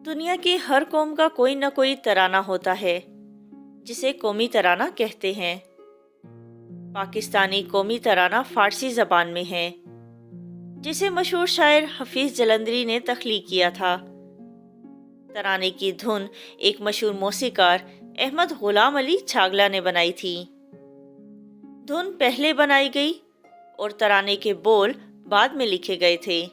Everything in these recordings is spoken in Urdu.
دنیا کی ہر قوم کا کوئی نہ کوئی ترانہ ہوتا ہے جسے قومی ترانہ کہتے ہیں۔ پاکستانی قومی ترانہ فارسی زبان میں ہے جسے مشہور شاعر حفیظ جلندری نے تخلیق کیا تھا۔ ترانے کی دھن ایک مشہور موسیقار احمد غلام علی چھاگلا نے بنائی تھی۔ دھن پہلے بنائی گئی اور ترانے کے بول بعد میں لکھے گئے تھے۔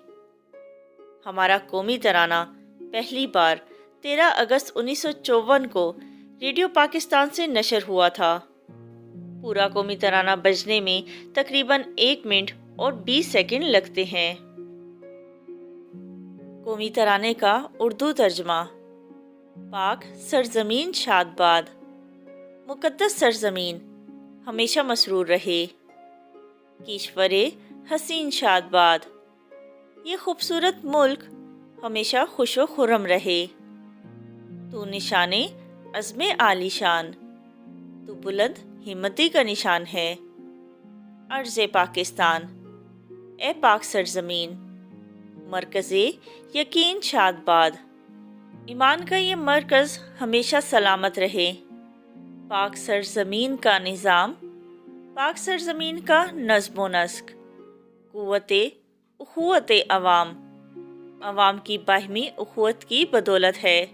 ہمارا قومی ترانہ پہلی بار 13 اگست 1954 کو ریڈیو پاکستان سے نشر ہوا تھا۔ پورا قومی ترانہ بجنے میں تقریباً 1 منٹ اور 20 سیکنڈ لگتے ہیں۔ قومی ترانے کا اردو ترجمہ: پاک سرزمین شاد باد، مقدس سرزمین ہمیشہ مسرور رہے، کشور حسین شاد باد، یہ خوبصورت ملک ہمیشہ خوش و خرم رہے۔ تو نشان عزم عالی شان، تو بلند ہمتی کا نشان ہے۔ عرض پاکستان، اے پاک سرزمین، مرکز یقین شاد باد، ایمان کا یہ مرکز ہمیشہ سلامت رہے۔ پاک سرزمین کا نظام، پاک سرزمین کا نظم و نسق، قوت اخوت عوام، عوام کی باہمی اخوت کی بدولت ہے۔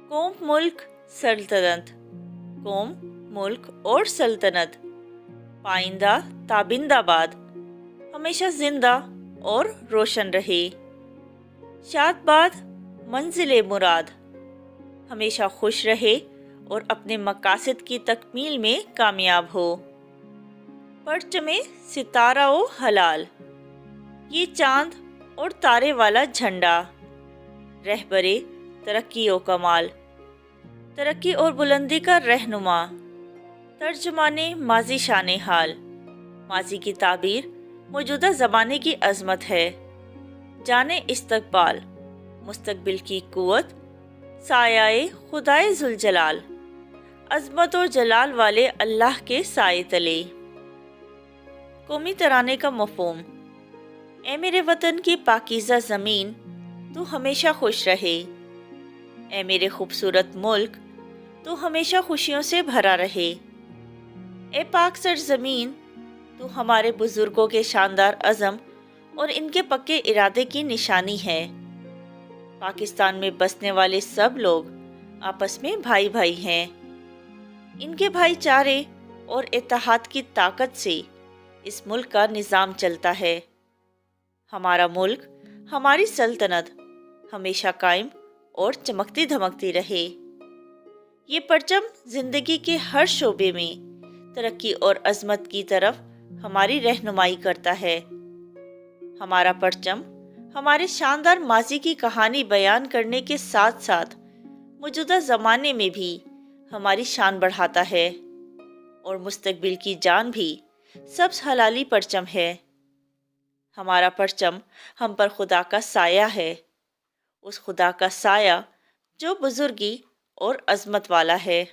قوم، ملک، سلطنت، قوم، ملک اور سلطنت پائندہ تابندہ باد، ہمیشہ زندہ اور روشن رہے۔ شاد باد منزل مراد، ہمیشہ خوش رہے اور اپنے مقاصد کی تکمیل میں کامیاب ہو۔ پرچم ستارہ و ہلال، یہ چاند اور تارے والا جھنڈا، رہبر ترقی و کمال، ترقی اور بلندی کا رہنما، ترجمان ماضی شان حال، ماضی کی تعبیر موجودہ زمانے کی عظمت ہے۔ جانے استقبال، مستقبل کی قوت، سایہ خدائے ذوالجلال، عظمت و جلال والے اللہ کے سائے تلے۔ قومی ترانے کا مفہوم: اے میرے وطن کی پاکیزہ زمین، تو ہمیشہ خوش رہے۔ اے میرے خوبصورت ملک، تو ہمیشہ خوشیوں سے بھرا رہے۔ اے پاک سرزمین، تو ہمارے بزرگوں کے شاندار عزم اور ان کے پکے ارادے کی نشانی ہے۔ پاکستان میں بسنے والے سب لوگ آپس میں بھائی بھائی ہیں۔ ان کے بھائی چارے اور اتحاد کی طاقت سے اس ملک کا نظام چلتا ہے۔ ہمارا ملک، ہماری سلطنت ہمیشہ قائم اور چمکتی دھمکتی رہے۔ یہ پرچم زندگی کے ہر شعبے میں ترقی اور عظمت کی طرف ہماری رہنمائی کرتا ہے۔ ہمارا پرچم ہمارے شاندار ماضی کی کہانی بیان کرنے کے ساتھ ساتھ موجودہ زمانے میں بھی ہماری شان بڑھاتا ہے، اور مستقبل کی جان بھی سبز ہلالی پرچم ہے۔ ہمارا پرچم ہم پر خدا کا سایہ ہے، اس خدا کا سایہ جو بزرگی اور عظمت والا ہے۔